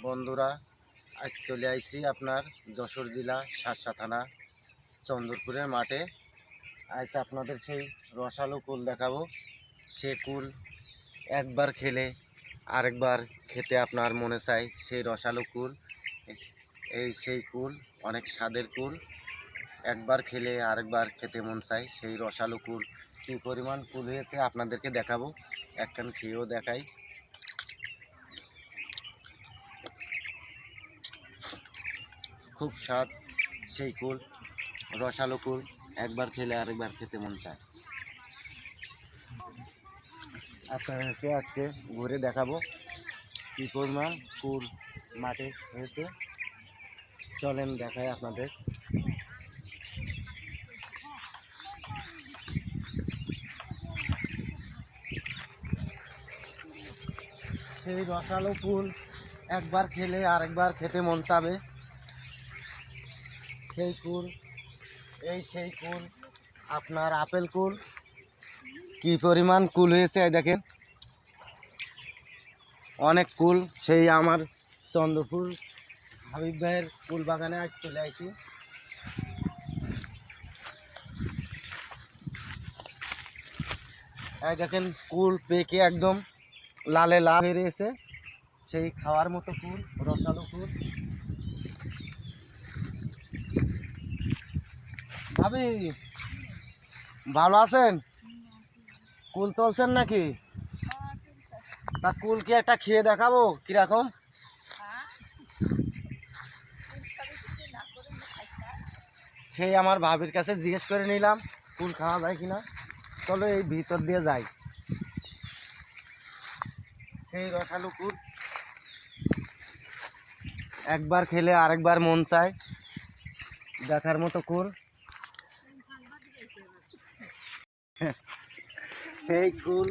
বন্ধুরা, আজ চলে আইছি আপনার যশোর জেলা শার্শা থানা চন্দরপুরের মাঠে। আজ আপনাদের সেই রসালো কুল দেখাবো। সে কুল একবার খেলে আরেকবার খেতে আপনার মনে চায়। সেই রসালো কুল, সেই কুল অনেক স্বাদের কুল, একবার খেলে আরেকবার খেতে মন চায়। সেই রসালো কুল কী পরিমাণ কুল হয়েছে আপনাদেরকে দেখাবো, একখান খেয়েও দেখাই। খুব স্বাদ সেই কুল, রসালো কুল, একবার খেলে আরেকবার খেতে মন চায়। আপনাদেরকে আজকে ঘুরে দেখাবো কী পরিমাণ কুল মাঠে হয়েছে। চলেন দেখাই আপনাদের। সেই রসালো কুল একবার খেলে আরেকবার খেতে মন চাবে। সেই কুল, সেই কুল আপনার আপেল কুল। কি পরিমাণ কুল হয়েছে দেখেন, অনেক কুল। সেই আমার চন্দ্রপুর হাবিব ভাইয়ের কুল বাগানে আজ চলে আসি। এই দেখেন কুল পেকে একদম লালে লাল হয়ে রয়েছে। সেই খাওয়ার মতো কুল, রসালো কুল। ভাবি ভালো আছেন? কুল তুলছেন নাকি? তা কুল কি একটা খেয়ে দেখাবো কিরকম? সেই আমার ভাবির কাছে জিজ্ঞেস করে নিলাম কুল খাওয়া যায় কিনা। চলো এই ভিতর দিয়ে যাই। সেই রসালো কুল একবার খেলে আরেকবার মন চায়, দেখার মতো কুল। সেই কুল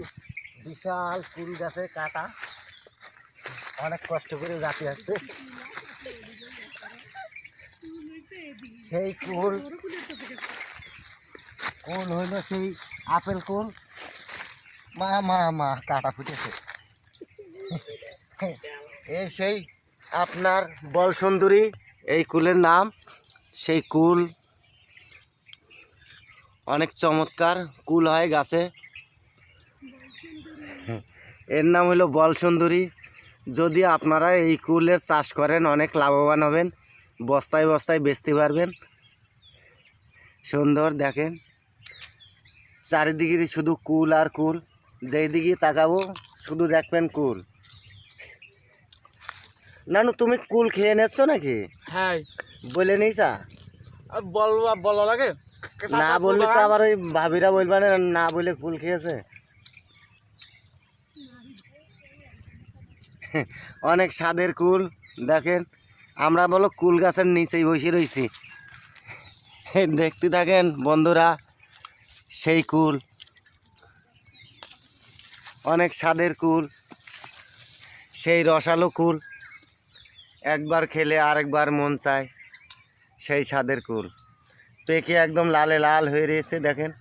বিশাল কুল গাছে কাটা, অনেক কষ্ট করে জাতি আসছে। সেই কুল কুল হইল সেই আপেল কুল। মা মা মা কাটা ফুটেছে। এই সেই আপনার বল সুন্দরী, এই কুলের নাম। সেই কুল অনেক চমৎকার কুল হয় গাছে। এর নাম হলো বল সুন্দরী। যদি আপনারা এই কুলের চাষ করেন অনেক লাভবান হবেন, বস্তায় বস্তায় বেচতে পারবেন। সুন্দর দেখেন, চারিদিকে শুধু কুল আর কুল। যেই দিকে তাকাবো শুধু দেখবেন কুল। নানু তুমি কুল খেয়ে নিচ্ছ নাকি? হ্যাঁ, বলে নিছা? বলা লাগে না বললে তো আবার ওই ভাবিরা বলবা না, না বলে কুল খেয়েছে। অনেক স্বাদের কুল দেখেন। আমরা বলো কুল গাছের নিচেই বসে রয়েছি। দেখতে থাকেন বন্ধুরা, সেই কুল অনেক স্বাদের কুল, সেই রসালো কুল, একবার খেলে আরেকবার মন চায়। সেই স্বাদের কুল পেকে একদম লালে লাল হয়ে রয়েছে দেখেন,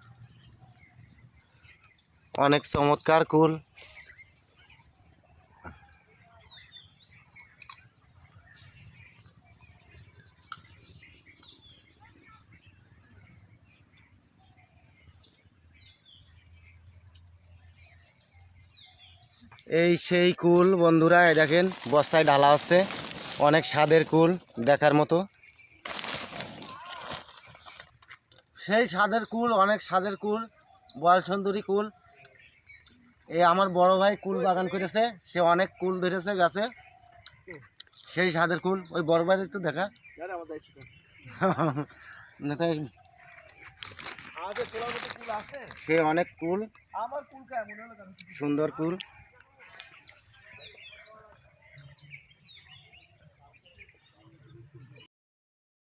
অনেক চমৎকার কুল। এই সেই কুল বন্ধুরা, এই দেখেন বস্তায় ঢালা হচ্ছে। অনেক স্বাদের কুল, দেখার মতো। সেই স্বাদের কুল, অনেক স্বাদের কুল, বল সুন্দরী কুল। এই আমার বড় ভাই কুল বাগান করেছে, সে অনেক কুল ধরেছে গাছে। সেই স্বাদের কুল। ওই বড় ভাই একটু দেখা। সে অনেক কুল, সুন্দর কুল।